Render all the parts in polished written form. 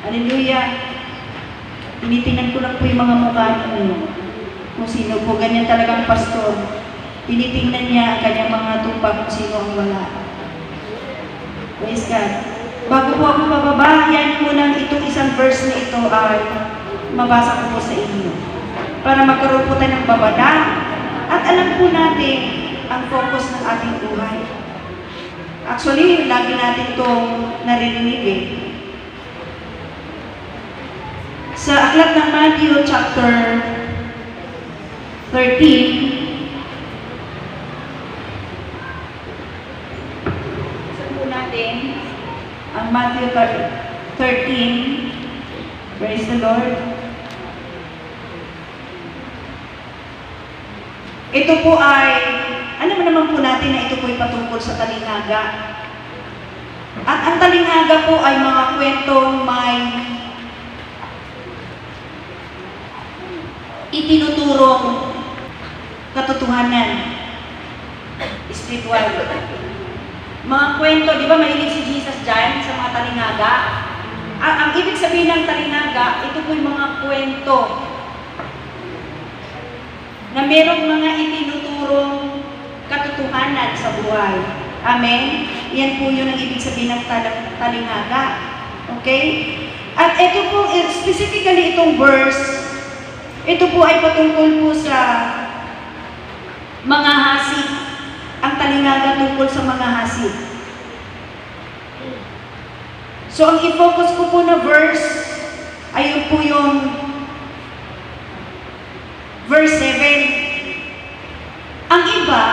Hallelujah. Tinitingnan ko lang po yung mga mukha ninyo. Kung sino po, ganyan talagang pastor. Tinitingnan niya ang kanyang mga tupa kung sino ang wala. Praise God. Bago po ako bababa, yan po lang itong isang verse na ito ay mabasa ko po sa inyo. Para magkaroon po tayo ng babala at alam po natin ang focus ng ating buhay. Actually, lagi natin itong naririnig eh. Sa aklat ng Matthew chapter 13, ang Matthew 13, praise the Lord. Ito po ay, alam naman po natin na ito po ay patungkol sa talinghaga. At ang talinghaga po ay mga kwentong may itinuturong katotohanan, spiritual. Mga kwento, di ba mahilig si Jesus dyan sa mga talinghaga? Ang ibig sabihin ng talinghaga, ito po yung mga kwento na merong mga itinuturong katotohanan sa buhay. Amen? Yan po yun ang ibig sabihin ng talinghaga. Okay? At ito po, specifically itong verse, ito po ay patungkol po sa mga hasik. Ang talinghaga tungkol sa mga hasik. So, ang i-focus ko po na verse, ayun po yung verse 7. Ang iba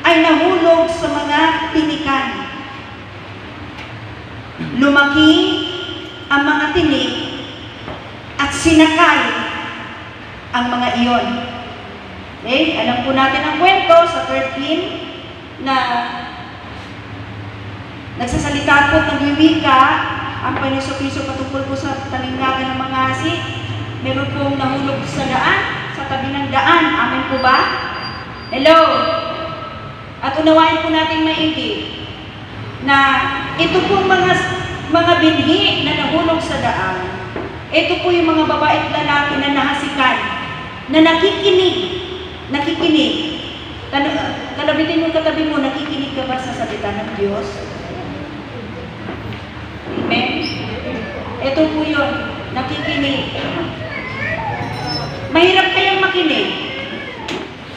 ay nahulog sa mga tinikan. Lumaki ang mga tinik at sinakal ang mga iyon. Okay? Alam po natin ang kwento sa 13 na nagsasalita po at nagwiwika ang Panginoon patungkol po sa talinghaga ng mga hasik. Meron pong nahulog sa daan, sa tabi ng daan. Amen po ba? Hello? At unawain po natin maigi na ito pong mga binhi na nahulog sa daan, ito po yung mga babae at lalaki na nahasikan, na nakikinig. Kalabitin mo katabi mo, nakikinig ka ba sa salita ng Diyos? Amen? Ito po yun, nakikinig. Mahirap kayang makinig.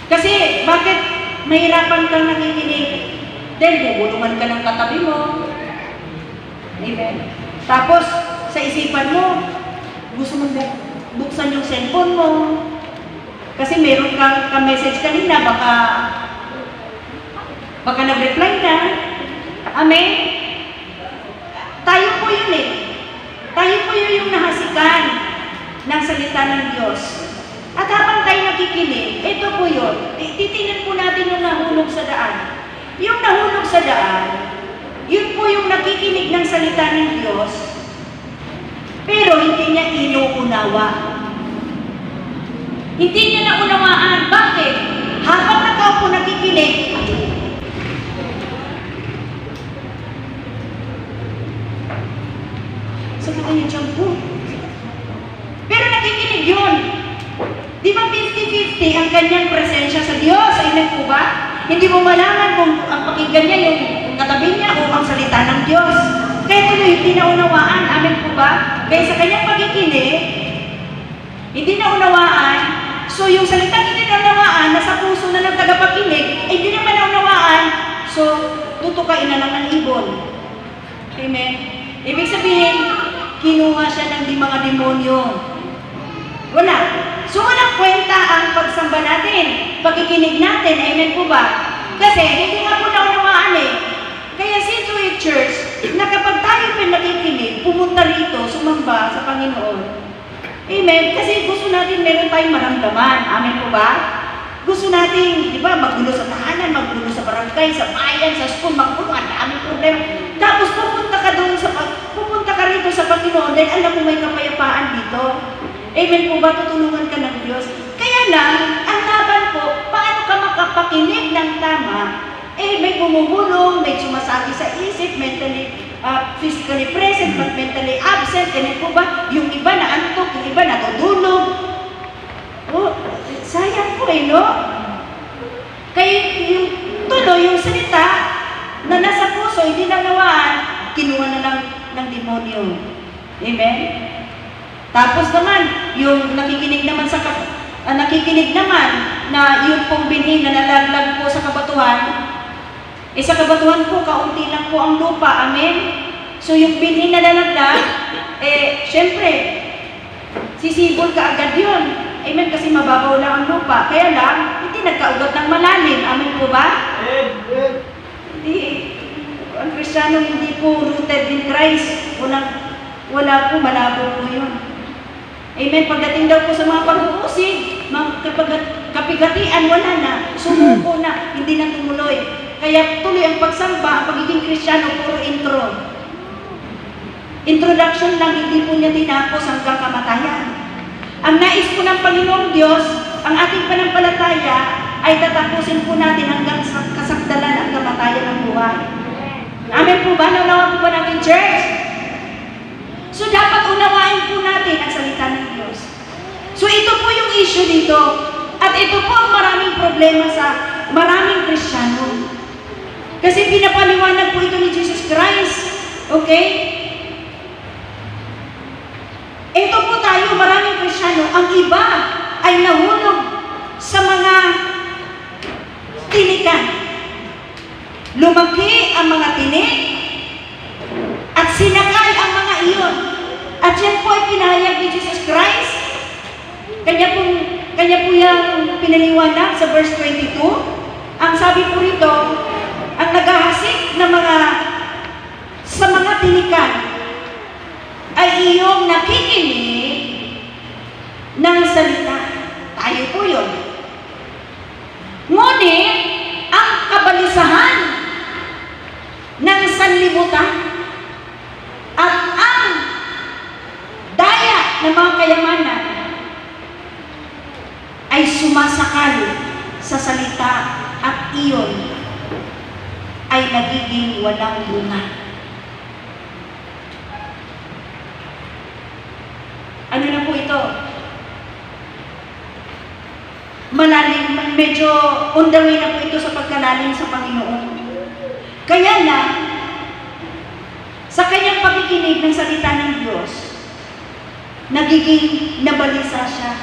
Kasi, bakit mahirapan kang nakikinig? Dahil bubulungan ka ng katabi mo. Amen? Tapos, sa isipan mo, gusto mong buksan yung cellphone mo. Kasi meron kang message kanina, baka nag-reply na. Amen? Tayo po yun eh. Tayo po yun yung nahasikan ng salita ng Diyos. At habang tayo nakikinig, ito po yun. Titingnan po natin yung nahulog sa daan. Yung nahulog sa daan, yun po yung nakikinig ng salita ng Diyos, pero hindi niya inuunawa. Hindi niya naunawaan. Bakit? Habang nakaupo nakikinig, sabi ko niya dyan po. Pero nakikinig yun. Di ba 50-50 ang kanyang presensya sa Diyos? Amen po ba? Hindi mo malaman kung ang pakinggan niya yung katabi niya o ang salita ng Diyos. Kaya tuloy, hindi naunawaan. Amen po ba? Kaya sa kanyang pagkikinig, hindi naunawaan. So, yung salita hindi naunawaan, nasa puso na ng tagapakinig, hindi naman naunawaan. So, tutukain na lang ng ibon. Amen? Ibig sabihin, kinuha siya ng mga demonyo. Wala. So, walang kwenta ang pagsamba natin, pagkikinig natin. Amen po ba? Kasi, hindi nga po naunawaan eh. Kaya Situate Church, na kapag tayo nakikinig, pumunta rito, sumamba sa Panginoon. Amen? Kasi gusto natin meron tayong maramdaman. Amen po ba? Gusto natin, di ba, maggulo sa tahanan, maggulo sa barangay, sa bayan, sa school, maggulo, ang daming problema. Tapos pupunta ka rito sa Panginoon dahil alam mo may kapayapaan dito. Amen po ba? Tutulungan ka ng Diyos. Kaya lang, ang laban po, paano ka makapakinig ng tama? May bumubulong, may sumasagi sa isip, mentally, physically present, but mentally absent. absent, ganyan po ba? Yung iba na antok, yung iba natutulog. Oh, sayang po no? Kaya yung tuloy, yung salita na nasa puso, hindi nagawaan, kinuha na lang ng demonyo. Amen? Tapos naman, yung nakikinig naman na yung pong binhi na nalaglag po sa kabatuhan, sa kabatuhan po, kaunti lang po ang lupa. Amen? So yung binhi na nalaglag, syempre, sisibol ka agad yun. Amen? Kasi mababaw lang ang lupa. Kaya lang, hindi nagkaugat ng malalim. Amen po ba? Hindi. Ang Kristiyano hindi po rooted in Christ. Wala po, malabo po yun. Amen? Pagdating daw po sa mga pag-uusig, mga kapigatian, wala na. Sumuko na, hindi na tumuloy. Kaya tuloy ang pagsamba, ang pagiging Kristiyano, puro intro. Introduction lang, hindi po niya tinapos hanggang kamatayan. Ang nais po ng Panginoong Diyos, ang ating panampalataya, ay tatapusin po natin hanggang sa kasagdalan at kamatayan ng buhay. Amen po ba? Naunawa po ba natin, church? So, dapat unawain po natin ang salita ng Diyos. So, ito po yung issue dito. At ito po ang maraming problema sa maraming Kristiyano. Kasi pinapaliwanag po ito ni Jesus Christ. Okay? Ito po tayo, maraming Kristiyano, ang iba ay nahulog sa mga tinikan. Lumaki ang mga tinik at sinakal ang mga iyon. At yan po ay pinahayag ni Jesus Christ. Kanya po yung pinaliwanag sa verse 22. Ang sabi po rito, ang naghahasik na sa mga tinikan ay iyong nakikinig ng salita. Tayo po yun. Ngunit, ang kabalisahan ng sanlibutan at ang daya ng mga kayamanan ay sumasakal sa salita at iyon ay nagiging walang bunga. Ano na po ito? Malalim, medyo on the way na po ito sa pagkalalim sa Panginoon. Kaya lang, sa kanyang pakikinig ng salita ng Diyos, nagiging nabalisa siya.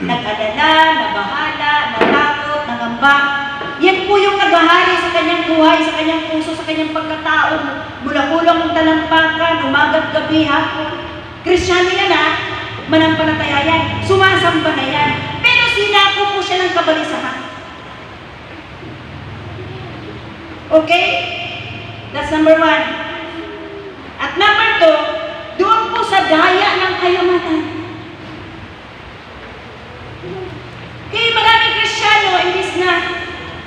Nag-alala, nabahala, natakot, nangamba. Yan po yung naghahari sa kanyang buhay, sa kanyang puso, sa kanyang pagkatao. Mula-mulang mong talampakan, umaga't gabi, hapon. Kristiyano yan manampalataya yan, sumasamba na yan. Pero sinako po siya ng kabalisahan. Okay? That's number 1. At number 2, doon po sa daya ng kayamanan. Kaya maraming Kristiyano, imbis na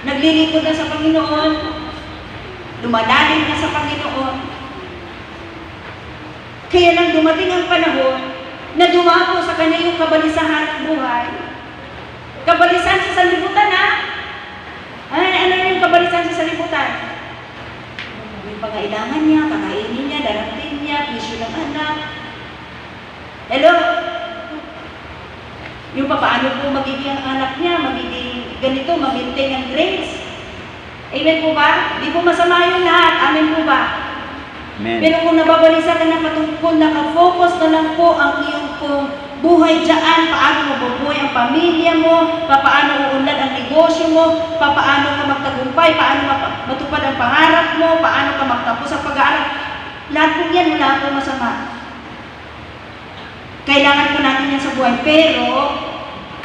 naglilingkod na sa Panginoon, lumalalim na sa Panginoon, kaya lang dumating ang panahon na dumapo sa kanya yung kabalisahan ng buhay. Kabalisahan sa sanlibutan Ano yung kabalisahan sa sanlibutan? Yung pangailangan niya, kakainin niya, darating niya, bisyo ng anak. Hello? Yung paano po magiging ang anak niya, magiging ganito, ma-maintain ang grades. Amen po ba? Di po masama yung lahat. Amen po ba? Amen. Pero kung nababalisa ka ng patungkol, nakafocus na lang po ang iyong buhay dyan, paano mo bubuhay ang pamilya mo, paano uunlad ang negosyo mo, paano ka magtagumpay, paano matupad ang pangarap mo, paano ka magtapos sa pag-aaral. Lahat po yan, wala po masama. Kailangan po natin yan sa buhay. Pero,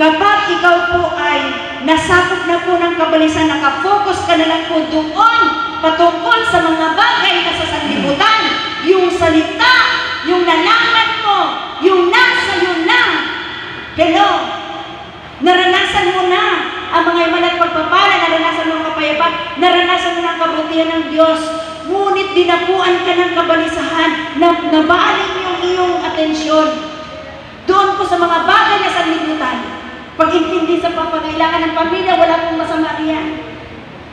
kapag ikaw po ay nasakop na po ng kabalisan, nakafocus ka na lang po doon patungkol sa mga bagay na sa sanlibutan, yung salita, yung nalaman mo, yung nasa yun na. Hello? Naranasan mo na ang mga iman at pagpapala, naranasan mo ang kapayapaan, naranasan mo na ang kabutihan ng Diyos, ngunit dinapuan ka ng kabalisahan na nabaling yung iyong atensyon doon po sa mga bagay na sanlibutan. Pag-intindi sa pangangailangan ng pamilya, wala pong masama riyan.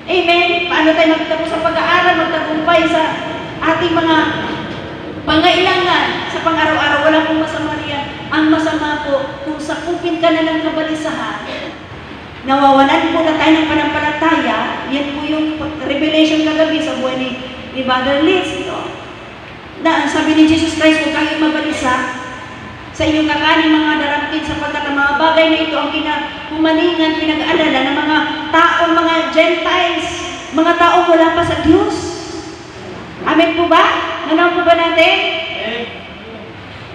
Amen? Paano tayo magtapos sa pag-aaral, magtagumpay sa ating mga pangailangan sa pang-araw Ang masama po, kung sakupin ka na ng kabalisahan, nawawalan po na tayo ng panampalataya, yan po yung revelation kagabi sa buhay ni Brother Liz. No? Na sabi ni Jesus Christ, kung kayo mabalisa, sa inyong kakanin mga darangkin sapagkat ang mga bagay na ito ang kinahumalingan, pinag-aalala ng mga taong, mga Gentiles, mga taong wala pa sa Diyos. Amen po ba? Nanaw po ba natin?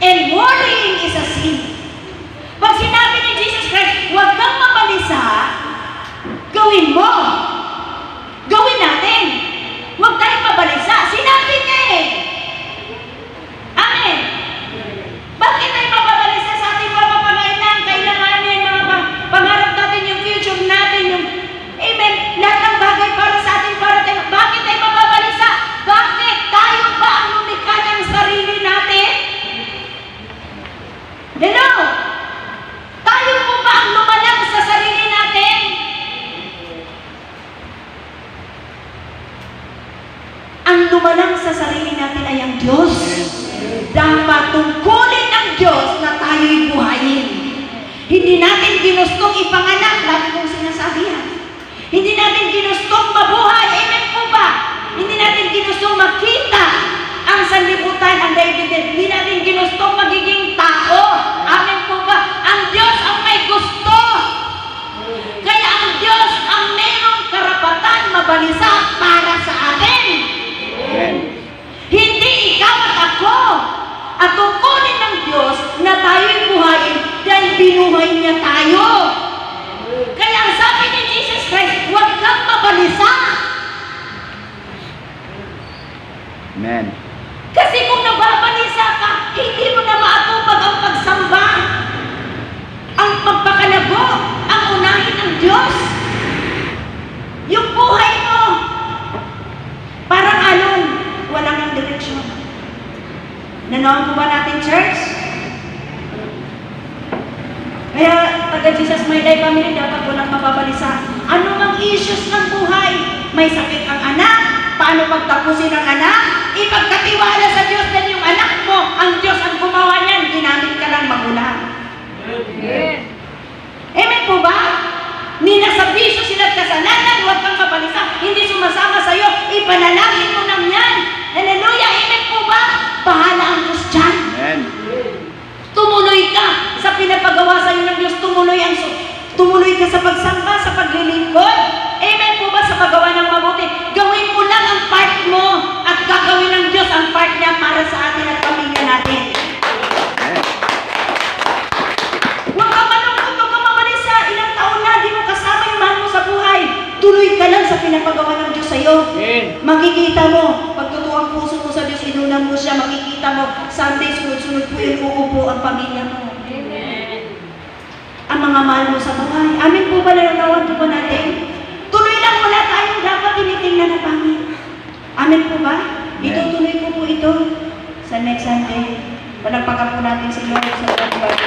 And worrying is a sin. Pag sinabi ni Jesus Christ, huwag kang mabalisa, gawin mo. Gawin natin. Huwag tayong mabalisa. Sinabi niya eh. Amen. Bakit tayo mababalisa sa ating mga pangailangan, kailanganin, mga pangarap natin, yung future natin, yung, amen, lahat ng bagay para sa atin, para tayo. Bakit tayo mababalisa? Bakit tayo ba ang lumikha ng sarili natin? Hello? Tayo po ba ang lumalang sa sarili natin? Ang lumalang sa sarili natin ay ang Diyos. Dapat tungkulin ng Diyos na tayo'y buhayin. Hindi natin ginustong ipanganak, lagi kong sinasabihan. Hindi natin ginustong mabuhay, amen po ba? Hindi natin ginustong makita ang sanlibutan, ang daigdig. Hindi natin ginustong magiging tao, amen po ba? Ang Diyos ang may gusto. Kaya ang Diyos ang mayroong karapatan mabalisa para sa atin. Amen. Hindi ikaw at ako. At tungkulin ng Diyos na tayo'y buhayin dahil binuhay niya tayo. Kaya ang sabi ni Jesus Christ, huwag kang mabalisa. Amen. Kasi kung nababalisa ka, hindi mo na maatupag ang pagsamba, ang pagpakalago, ang unahin ng Diyos. Yung buhay mo, parang alon, walang ang direksyon. Nanoon po ba natin, church? Kaya, taga Jesus My Life Family, dapat walang mababalisa. Ano ang issues ng buhay? May sakit ang anak? Paano pagtapusin ang anak? Ipagkatiwala sa Diyos na yung anak mo, ang Diyos ang gumawa niyan, ginamit ka lang magulang. Amen. Amen po ba? Ni nasa biso sila at kasalanan, huwag kang mabalisa. Hindi sumasama sa iyo, ipanalangin mo nang yan. Hallelujah, amen po ba? Bahala ang Diyos dyan. Amen. Tumuloy ka sa pinapagawa sa iyo ng Diyos. Tumuloy ka sa pagsamba, sa paglilingkod. Amen po ba sa paggawa ng mabuti? Gawin mo lang ang part mo at gagawin ng Diyos ang part niya para sa atin at pamilya natin. Huwag ka malungkot, huwag ka mabalisa. Ilang taon na, di mo kasama yung mahal mo sa buhay. Tuloy ka lang sa pinapagawa ng Diyos sa iyo. Makikita mo, pagtotoo ang puso mo sa Diyos, inuna mo siya, makikita mo, Sunday, sunod-sunod po yung uupo ang pamilya mo. Amen. Ang mga mahal mo sa buhay. Amin po ba, nanawan po ba natin? Tuloy lang, wala tayong dapat tinitingnan na pangit. Amin po ba? Itutuloy ko po ito sa next Sunday. Palagpakan po natin si Lord sa Lord.